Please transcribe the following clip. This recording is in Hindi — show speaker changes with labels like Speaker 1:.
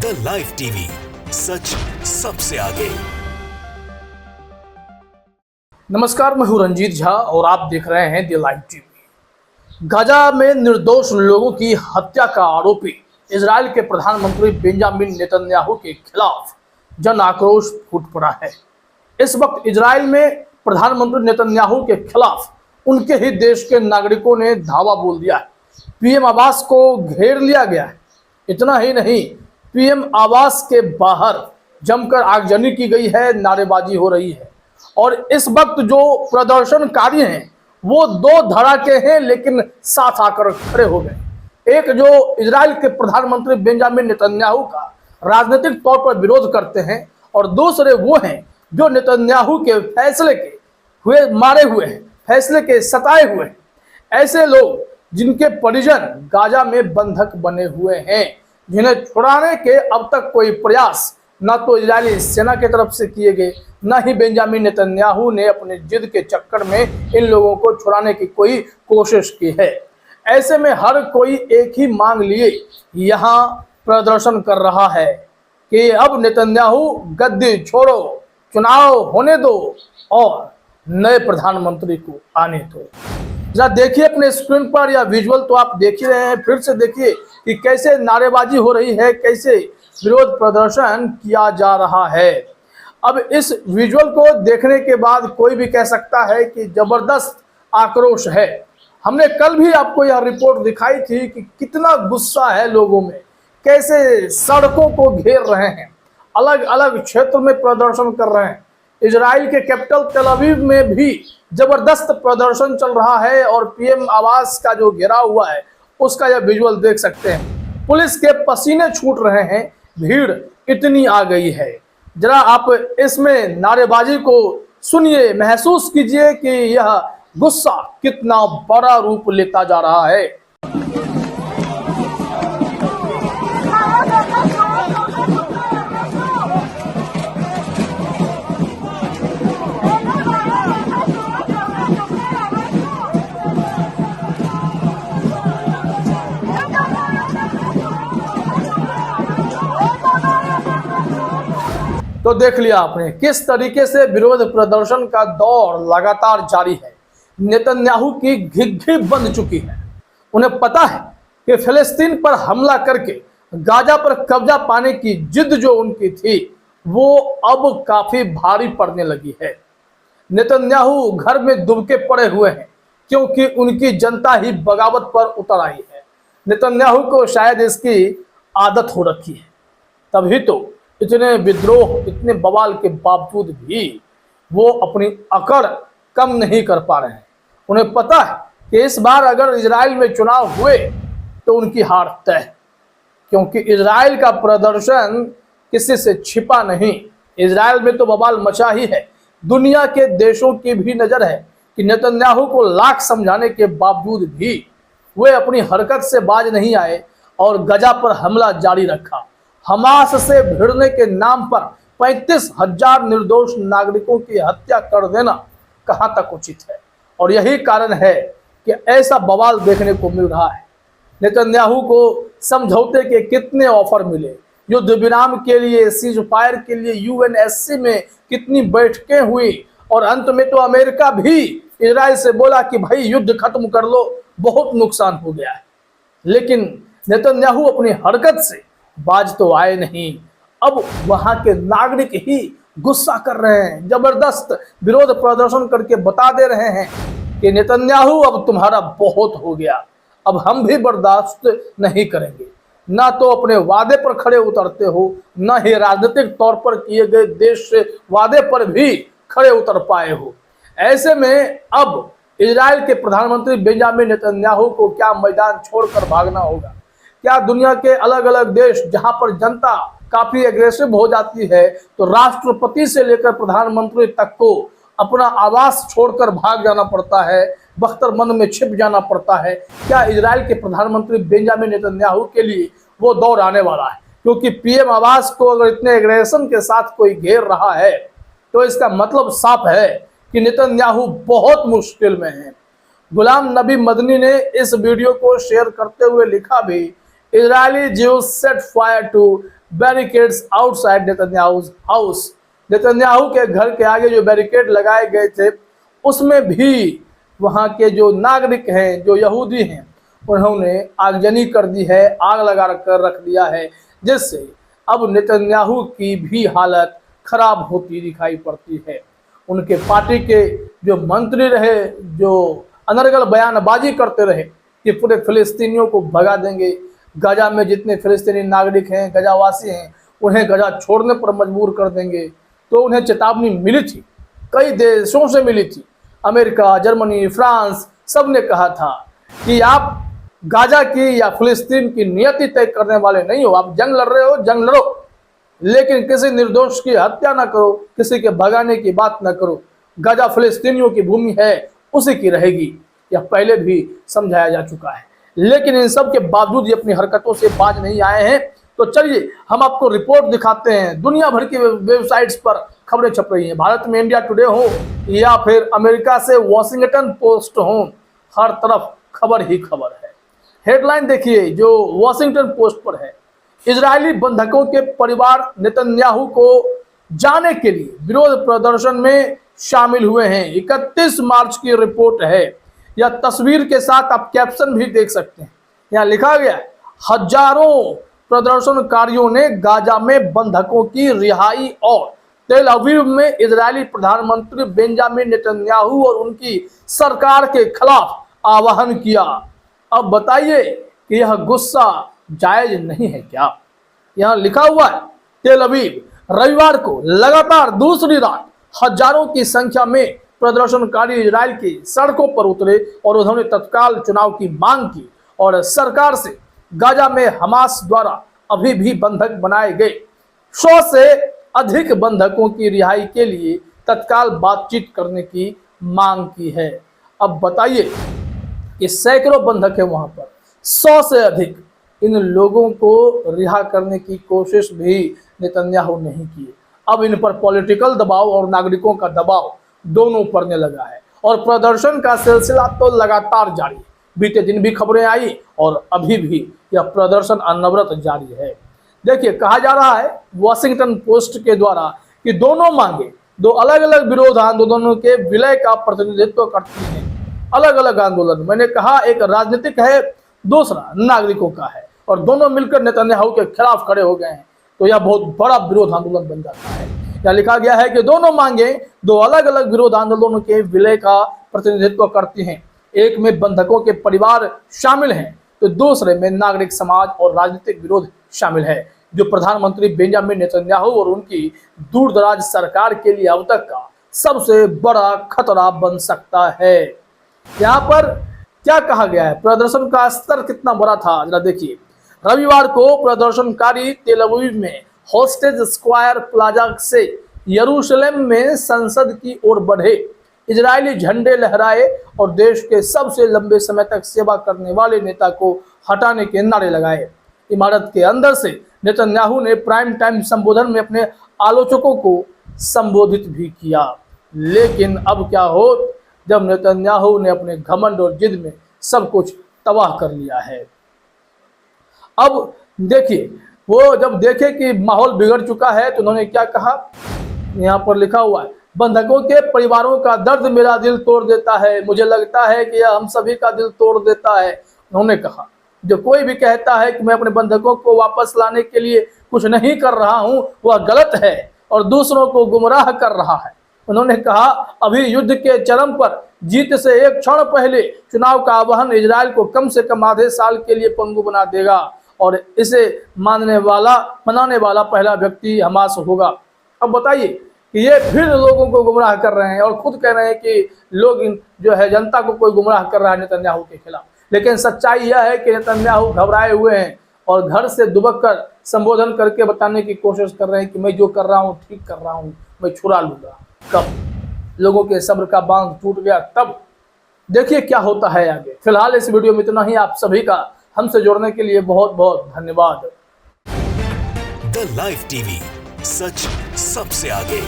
Speaker 1: द लाइव टीवी, सच सबसे आगे।
Speaker 2: नमस्कार, मैं हूं रंजीत झा और आप देख रहे हैं द लाइव टीवी। गाजा में निर्दोष लोगों की हत्या का आरोपी इजराइल के प्रधानमंत्री बेंजामिन नेतन्याहू के खिलाफ जन आक्रोश फूट पड़ा है। इस वक्त इजराइल में प्रधानमंत्री नेतन्याहू के खिलाफ उनके ही देश के नागरिकों ने धावा बोल दिया है। पीएम आवास को घेर लिया गया है। इतना ही नहीं, पीएम आवास के बाहर जमकर आगजनी की गई है, नारेबाजी हो रही है। और इस वक्त जो प्रदर्शनकारी हैं वो दो धड़ा के हैं, लेकिन साथ आकर खड़े हो गए। एक जो इजराइल के प्रधानमंत्री बेंजामिन नेतन्याहू का राजनीतिक तौर पर विरोध करते हैं, और दूसरे वो हैं जो नेतन्याहू के फैसले के हुए मारे हुए हैं, फैसले के सताए हुए हैं। ऐसे लोग जिनके परिजन गाजा में बंधक बने हुए हैं, जिन्हें छुड़ाने के अब तक कोई प्रयास न तो इजरायली सेना की तरफ से किए गए, न ही बेंजामिन नेतन्याहू ने अपने जिद के चक्कर में इन लोगों को छुड़ाने की कोई कोशिश की है। ऐसे में हर कोई एक ही मांग लिए यहाँ प्रदर्शन कर रहा है कि अब नेतन्याहू गद्दी छोड़ो, चुनाव होने दो और नए प्रधानमंत्री को आने दो। जरा देखिए अपने स्क्रीन पर, या विजुअल तो आप देख ही रहे हैं, फिर से देखिए कि कैसे नारेबाजी हो रही है, कैसे विरोध प्रदर्शन किया जा रहा है। अब इस विजुअल को देखने के बाद कोई भी कह सकता है कि जबरदस्त आक्रोश है। हमने कल भी आपको यह रिपोर्ट दिखाई थी कि कितना गुस्सा है लोगों में, कैसे सड़कों को घेर रहे हैं, अलग अलग क्षेत्र में प्रदर्शन कर रहे हैं। इजराइल के कैपिटल तेल अवीव में भी जबरदस्त प्रदर्शन चल रहा है, और पीएम आवास का जो घेराव हुआ है उसका यह विजुअल देख सकते हैं। पुलिस के पसीने छूट रहे हैं, भीड़ इतनी आ गई है। जरा आप इसमें नारेबाजी को सुनिए, महसूस कीजिए कि यह गुस्सा कितना बड़ा रूप लेता जा रहा है। तो देख लिया आपने किस तरीके से विरोध प्रदर्शन का दौर लगातार जारी है। नेतन्याहू की घिघी बंध चुकी है। उन्हें पता है कि फिलिस्तीन पर हमला करके गाजा पर कब्जा पाने की जिद जो उनकी थी वो अब काफी भारी पड़ने लगी है। नेतन्याहू घर में दुबके पड़े हुए हैं क्योंकि उनकी जनता ही बगावत पर उतर आई है। नेतन्याहू को शायद इसकी आदत हो रखी है, तभी तो इतने विद्रोह, इतने बवाल के बावजूद भी वो अपनी अकड़ कम नहीं कर पा रहे हैं। उन्हें पता है कि इस बार अगर इजराइल में चुनाव हुए तो उनकी हार तय है, क्योंकि इजराइल का प्रदर्शन किसी से छिपा नहीं। इजराइल में तो बवाल मचा ही है। दुनिया के देशों की भी नज़र है कि नेतन्याहू को लाख समझाने के बावजूद भी वे अपनी हरकत से बाज नहीं आए और गाजा पर हमला जारी रखा। हमास से भिड़ने के नाम पर 35,000 निर्दोष नागरिकों की हत्या कर देना कहां तक उचित है, और यही कारण है कि ऐसा बवाल देखने को मिल रहा है। नेतन्याहू को समझौते के कितने ऑफर मिले, युद्ध विराम के लिए, सीज फायर के लिए यूएनएससी में कितनी बैठकें हुई, और अंत में तो अमेरिका भी इजराइल से बोला कि भाई युद्ध खत्म कर लो, बहुत नुकसान हो गया है। लेकिन नेतन्याहू अपनी हरकत से बाज तो आए नहीं। अब वहां के नागरिक ही गुस्सा कर रहे हैं, जबरदस्त विरोध प्रदर्शन करके बता दे रहे हैं कि नेतन्याहू अब तुम्हारा बहुत हो गया, अब हम भी बर्दाश्त नहीं करेंगे। ना तो अपने वादे पर खड़े उतरते हो, ना ही राजनीतिक तौर पर किए गए देश से वादे पर भी खड़े उतर पाए हो। ऐसे में अब इजराइल के प्रधानमंत्री बेंजामिन नेतन्याहू को क्या मैदान छोड़कर भागना होगा? क्या दुनिया के अलग अलग देश जहां पर जनता काफी एग्रेसिव हो जाती है तो राष्ट्रपति से लेकर प्रधानमंत्री तक को अपना आवास छोड़कर भाग जाना पड़ता है, बख्तरबंद में छिप जाना पड़ता है? क्या इजराइल के प्रधानमंत्री बेंजामिन नेतन्याहू के लिए वो दौर आने वाला है? क्योंकि पीएम आवास को अगर इतने एग्रेशन के साथ कोई घेर रहा है तो इसका मतलब साफ है कि नेतन्याहू बहुत मुश्किल में है। गुलाम नबी मदनी ने इस वीडियो को शेयर करते हुए लिखा भी, Israeli Jews set fire to barricades outside Netanyahu's house. Netanyahu के घर के आगे जो बैरिकेड लगाए गए थे उसमें भी वहाँ के जो नागरिक हैं, जो यहूदी हैं, उन्होंने आगजनी कर दी है, आग लगा कर रख दिया है, जिससे अब नेतन्याहू की भी हालत खराब होती दिखाई पड़ती है। उनके पार्टी के जो मंत्री रहे, जो अनर्गल बयानबाजी करते रहे कि पूरे फिलिस्तीनियों को भगा देंगे, गजा में जितने फिलिस्तीनी नागरिक हैं, गजावासी हैं, उन्हें गजा छोड़ने पर मजबूर कर देंगे, तो उन्हें चेतावनी मिली थी, कई देशों से मिली थी, अमेरिका, जर्मनी, फ्रांस, सब ने कहा था कि आप गाजा की या फिलिस्तीन की नियति तय करने वाले नहीं हो, आप जंग लड़ रहे हो, जंग लड़ो, लेकिन किसी निर्दोष की हत्या ना करो, किसी के भगाने की बात ना करो। गाजा फिलिस्तीनियों की भूमि है, उसी की रहेगी, यह पहले भी समझाया जा चुका है। लेकिन इन सब के बावजूद ये अपनी हरकतों से बाज नहीं आए हैं। तो चलिए हम आपको रिपोर्ट दिखाते हैं। दुनिया भर की वेबसाइट्स पर खबरें छप रही हैं, भारत में इंडिया टुडे हो या फिर अमेरिका से वॉशिंगटन पोस्ट हो, हर तरफ खबर ही खबर है। हेडलाइन देखिए जो वॉशिंगटन पोस्ट पर है, इजरायली बंधकों के परिवार नेतन्याहू को जाने के लिए विरोध प्रदर्शन में शामिल हुए हैं। 31 मार्च की रिपोर्ट है। यह तस्वीर के साथ आप कैप्शन भी देख सकते हैं। यहाँ लिखा गया है, हजारों प्रदर्शनकारियों ने गाजा में बंधकों की रिहाई और तेल अवीव में इजरायली प्रधानमंत्री बेंजामिन नेतन्याहू और उनकी सरकार के खिलाफ आह्वान किया। अब बताइए कि यह गुस्सा जायज नहीं है क्या? यहाँ लिखा हुआ है, तेल अवीव, रविवार को लगातार दूसरी रात हजारों की संख्या में प्रदर्शनकारी इजराइल की सड़कों पर उतरे और उन्होंने तत्काल चुनाव की मांग की और सरकार से गाजा में हमास द्वारा अभी भी बंधक बनाए गए 100 से अधिक बंधकों की रिहाई के लिए तत्काल बातचीत करने की मांग की है। अब बताइए कि सैकड़ों बंधक है वहां पर, 100 से अधिक, इन लोगों को रिहा करने की कोशिश भी नेतन्याहू नहीं की। अब इन पर पॉलिटिकल दबाव और नागरिकों का दबाव दोनों पड़ने लगा है और प्रदर्शन का सिलसिला तो लगातार जारी है। बीते दिन भी खबरें आई और अभी भी यह प्रदर्शन अनवरत जारी है। देखिए, कहा जा रहा है वॉशिंगटन पोस्ट के द्वारा कि दोनों मांगे दो अलग अलग विरोध आंदोलनों के विलय का प्रतिनिधित्व करती हैं। अलग अलग आंदोलन, मैंने कहा, एक राजनीतिक है, दूसरा नागरिकों का है, और दोनों मिलकर नेतन्याहू के खिलाफ खड़े हो गए हैं, तो यह बहुत बड़ा विरोध आंदोलन बन जाता है। यहाँ लिखा गया है कि दोनों मांगे दो अलग अलग विरोध आंदोलनों के विलय का प्रतिनिधित्व करती हैं। एक में बंधकों के परिवार शामिल हैं, तो दूसरे में नागरिक समाज और राजनीतिक विरोध शामिल है, जो प्रधानमंत्री बेंजामिन नेतन्याहू और उनकी दूरदराज सरकार के लिए अब तक का सबसे बड़ा खतरा बन सकता है। यहाँ पर क्या कहा गया है, प्रदर्शन का स्तर कितना बड़ा था, जरा देखिए। रविवार को प्रदर्शनकारी तेल अवीव में होस्टेज स्क्वायर प्लाजा से यरूशलेम में संसद की ओर बढ़े, इजरायली झंडे लहराए और देश के सबसे लंबे समय तक सेवा करने वाले नेता को हटाने के नारे लगाए। इमारत के अंदर से नेतन्याहू ने प्राइम टाइम संबोधन में अपने आलोचकों को संबोधित भी किया। लेकिन अब क्या हो, जब नेतन्याहू ने अपने घमंड और जिद में सब कुछ तबाह कर लिया है। अब देखिए, वो जब देखे कि माहौल बिगड़ चुका है तो उन्होंने क्या कहा, यहाँ पर लिखा हुआ है, बंधकों के परिवारों का दर्द मेरा दिल तोड़ देता है, मुझे लगता है कि यह हम सभी का दिल तोड़ देता है। उन्होंने कहा, जो कोई भी कहता है कि मैं अपने बंधकों को वापस लाने के लिए कुछ नहीं कर रहा हूं, वह गलत है और दूसरों को गुमराह कर रहा है। उन्होंने कहा, अभी युद्ध के चरम पर, जीत से एक क्षण पहले चुनाव का आह्वान इजराइल को कम से कम आधे साल के लिए पंगु बना देगा और इसे मनाने वाला पहला व्यक्ति हमास होगा। अब बताइए कि ये फिर लोगों को गुमराह कर रहे हैं और खुद कह रहे हैं कि लोग जो है जनता को कोई गुमराह कर रहा है नेतन्याहू के खिलाफ। लेकिन सच्चाई यह है कि नेतन्याहू घबराए हुए हैं और घर से दुबक कर संबोधन करके बताने की कोशिश कर रहे हैं कि मैं जो कर रहा हूँ ठीक कर रहा हूँ, मैं छुड़ा लूंगा। कब लोगों के सब्र का बांध टूट गया तब। देखिए क्या होता है आगे। फिलहाल इस वीडियो में इतना ही। आप सभी का हमसे जुड़ने के लिए बहुत बहुत धन्यवाद।
Speaker 1: द लाइव टीवी, सच सबसे आगे।